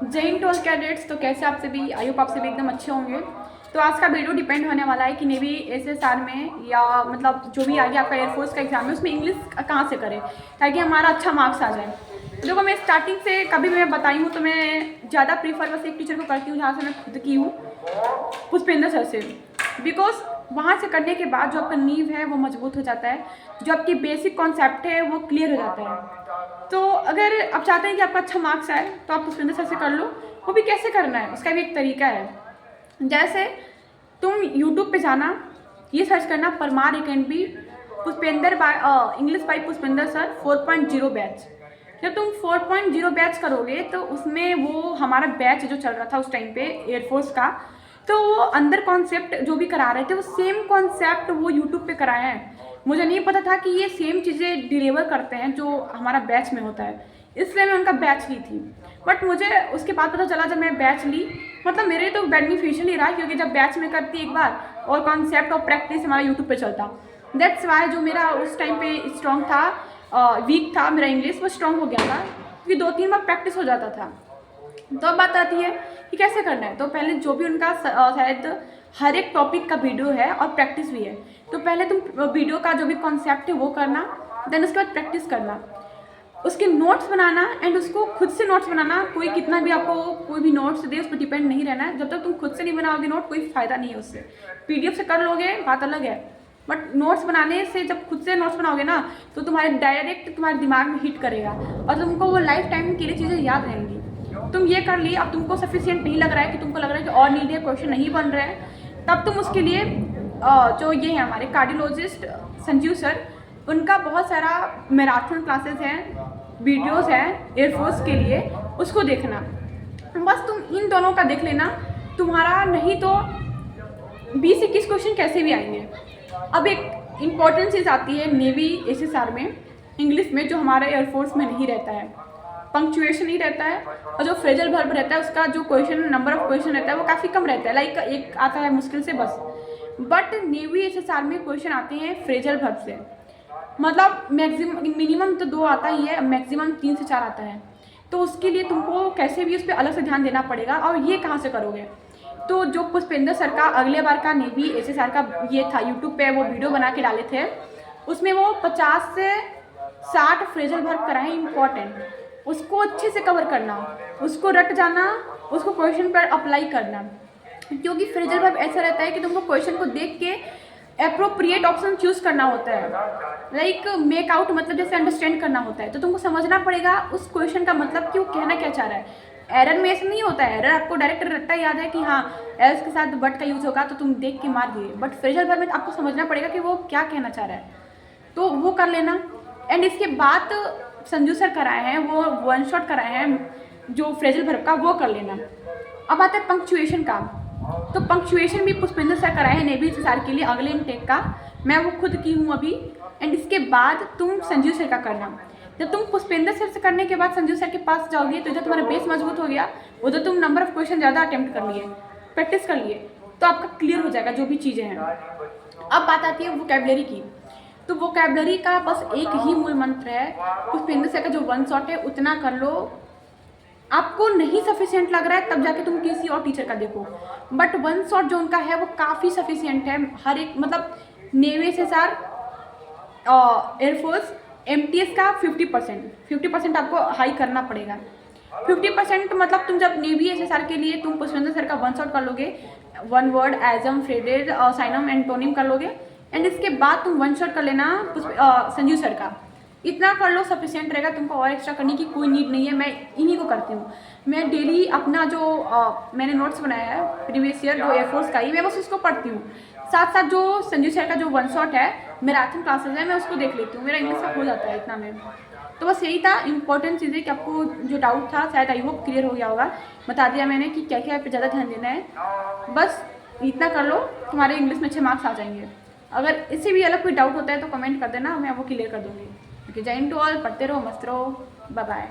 जय Hind to all cadets. तो कैसे आप सभी, आई होप आप सभी एकदम अच्छे होंगे। तो आज का वीडियो डिपेंड होने वाला है कि नेवी एसएसआर में या मतलब जो भी आगे आपका एयरफोर्स का एग्जाम है उसमें इंग्लिश कहाँ से करें ताकि हमारा अच्छा मार्क्स आ जाए। तो देखो, मैं स्टार्टिंग से कभी भी मैं बताई हूँ तो मैं ज़्यादा प्रीफर बस एक टीचर को करती हूँ जहाँ से मैं खुद की हूँ, पुष्पेंद्र सर से। बिकॉज वहाँ से करने के बाद जो आपका नींव है वो मजबूत हो जाता है, जो आपकी बेसिक कॉन्सेप्ट है वो क्लियर हो जाता है। तो अगर आप चाहते हैं कि आपका अच्छा मार्क्स आए तो आप पुष्पेंद्र सर से कर लो। वो भी कैसे करना है उसका भी एक तरीका है। जैसे तुम यूट्यूब पे जाना, ये सर्च करना Parmar academy Pushpendra by English by Pushpendra sir 4.0 batch. जब तुम 4.0 बैच करोगे तो उसमें वो हमारा बैच जो चल रहा था उस टाइम पे एयरफोर्स का, तो वो अंदर कॉन्सेप्ट जो भी करा रहे थे वो सेम कॉन्सेप्ट वो यूट्यूब पे कराए हैं। मुझे नहीं पता था कि ये सेम चीज़ें डिलीवर करते हैं जो हमारा बैच में होता है, इसलिए मैं उनका बैच ली थी। बट मुझे उसके बाद पता चला जब मैं बैच ली, मतलब मेरे तो बेनिफिशियल ही रहा, क्योंकि जब बैच में करती एक बार और कॉन्सेप्ट और प्रैक्टिस हमारा यूट्यूब पे चलता, दैट्स वाई जो मेरा उस टाइम पे स्ट्रॉन्ग था, वीक था मेरा इंग्लिश, वो स्ट्रॉन्ग हो गया था क्योंकि 2-3 बार प्रैक्टिस हो जाता था। तो अब बात आती है कि कैसे करना है। तो पहले जो भी उनका शायद हर एक टॉपिक का वीडियो है और प्रैक्टिस भी है, तो पहले तुम वीडियो का जो भी कॉन्सेप्ट है वो करना, देन उसके बाद प्रैक्टिस करना, उसके नोट्स बनाना एंड उसको खुद से नोट्स बनाना। कोई कितना भी आपको कोई भी नोट्स दे उस पर डिपेंड नहीं रहना है। जब तक तुम खुद से नहीं बनाओगे नोट, कोई फ़ायदा नहीं है उससे। पीडीएफ से कर लोगे बात अलग है, बट नोट्स बनाने से जब खुद से नोट्स बनाओगे ना तो तुम्हारे डायरेक्ट तुम्हारे दिमाग में हिट करेगा और तुमको वो लाइफ टाइम के लिए चीज़ें याद रहेंगी। तुम ये कर लिए, अब तुमको सफिशिएंट नहीं लग रहा है कि तुमको लग रहा है कि और नीड है, क्वेश्चन नहीं बन रहे हैं, तब तुम उसके लिए जो ये है हमारे कार्डियोलॉजिस्ट संजीव सर, उनका बहुत सारा मैराथन क्लासेस हैं, वीडियोस हैं एयरफोर्स के लिए, उसको देखना। बस तुम इन दोनों का देख लेना, तुम्हारा नहीं तो 20-21 क्वेश्चन कैसे भी आएंगे। अब एक इम्पॉर्टेंट चीज़ आती है नेवी एसएसआर में इंग्लिश में, जो हमारे एयरफोर्स में नहीं रहता है, पंक्चुएशन नहीं रहता है, और जो फ्रेजल वर्ब रहता है उसका जो क्वेश्चन नंबर ऑफ क्वेश्चन रहता है वो काफ़ी कम रहता है, लाइक एक आता है मुश्किल से बस। बट नेवी एसएसआर में क्वेश्चन आते हैं फ्रेजल वर्ब से, मतलब मिनिमम तो 2 आता ही है, मैक्सिमम 3 से 4 आता है। तो उसके लिए तुमको कैसे भी उस पर अलग से ध्यान देना पड़ेगा। और ये कहाँ से करोगे, तो जो पुष्पेंद्र सर का अगले बार का नेवी एसएसआर का ये था, यूट्यूब पे वो वीडियो बना के डाले थे, उसमें वो 50 से 60 फ्रेजल वर्ब कराए इंपॉर्टेंट, उसको अच्छे से कवर करना, उसको रट जाना, उसको क्वेश्चन पर अप्लाई करना। क्योंकि फ्रेजल वर्ब ऐसा रहता है कि तुमको क्वेश्चन को देख के एप्रोप्रिएट ऑप्शन चूज करना होता है, लाइक मेक आउट मतलब जैसे अंडरस्टैंड करना होता है। तो तुमको समझना पड़ेगा उस क्वेश्चन का मतलब कि वो कहना क्या चाह रहा है। एरर में ऐसा नहीं होता है, एरर आपको डायरेक्ट रट्टा याद है कि हाँ एल्स के साथ बट का यूज होगा तो तुम देख के मार दिए, बट फ्रेजल वर्ब में आपको समझना पड़ेगा कि वो क्या कहना चाह रहा है, तो वो कर लेना। एंड इसके बाद संजू सर कराए हैं, वो 1 शॉट कराए हैं जो फ्रेजल वर्ब का, वो कर लेना। अब आता है पंक्चुएशन का, तो पंक्चुएशन भी पुष्पेंद्र सर कराए हैं नेवी एसएसआर के लिए अगले इनटेक का, मैं वो खुद की हूँ अभी। एंड इसके बाद तुम संजीव सर का करना। जब तुम पुष्पेंद्र सर से करने के बाद संजीव सर के पास जाओगे तो इधर तुम्हारा बेस मजबूत हो गया, उधर तुम नंबर ऑफ क्वेश्चन ज़्यादा अटेम्प्ट कर लिए, प्रैक्टिस कर लिए, तो आपका क्लियर हो जाएगा जो भी चीज़ें हैं। अब बात आती है वोकैबुलरी की, तो वोकैबुलरी का बस एक ही मूल मंत्र है, पुष्पेंद्र सर का जो 1 शॉट है उतना कर लो। आपको नहीं सफिशिएंट लग रहा है तब जाके तुम किसी और टीचर का देखो, बट 1 शॉट जो उनका है वो काफ़ी सफिशिएंट है। हर एक मतलब नेवी एसएसआर, एयरफोर्स, एमटीएस का 50% आपको हाई करना पड़ेगा। 50% मतलब तुम जब नेवी एसएसआर के लिए तुम पुष्पेंद्र सर का 1 शॉट कर लोगे, 1 वर्ड एजम फ्रेडेड साइनम एंटोनिम कर लोगे, एंड इसके बाद तुम 1 शॉट कर लेना संजीव सर का, इतना कर लो सफिशिएंट रहेगा। तुमको और एक्स्ट्रा करने की कोई नीड नहीं है। मैं इन्हीं को करती हूँ, मैं डेली अपना जो मैंने नोट्स बनाया है प्रीवियस ईयर जो एयरफोर्स का ही, मैं बस उसको पढ़ती हूँ, साथ साथ जो संजीव सर का जो 1 शॉट है मैराथन क्लासेस है मैं उसको देख लेती हूँ, मेरा इंग्लिश का हो जाता है इतना में। तो बस यही था इंपॉर्टेंट चीज़ें कि आपको जो डाउट था शायद आई होप क्लियर हो गया होगा, बता दिया मैंने कि क्या क्या पे ज़्यादा ध्यान देना है। बस इतना कर लो, तुम्हारे इंग्लिश में अच्छे मार्क्स आ जाएंगे। अगर इससे भी अलग कोई डाउट होता है तो कमेंट कर देना, मैं वो क्लियर कर दूँगी। जय हिंद टू ऑल, पढ़ते रहो, मस्त रहो, बाय बाय।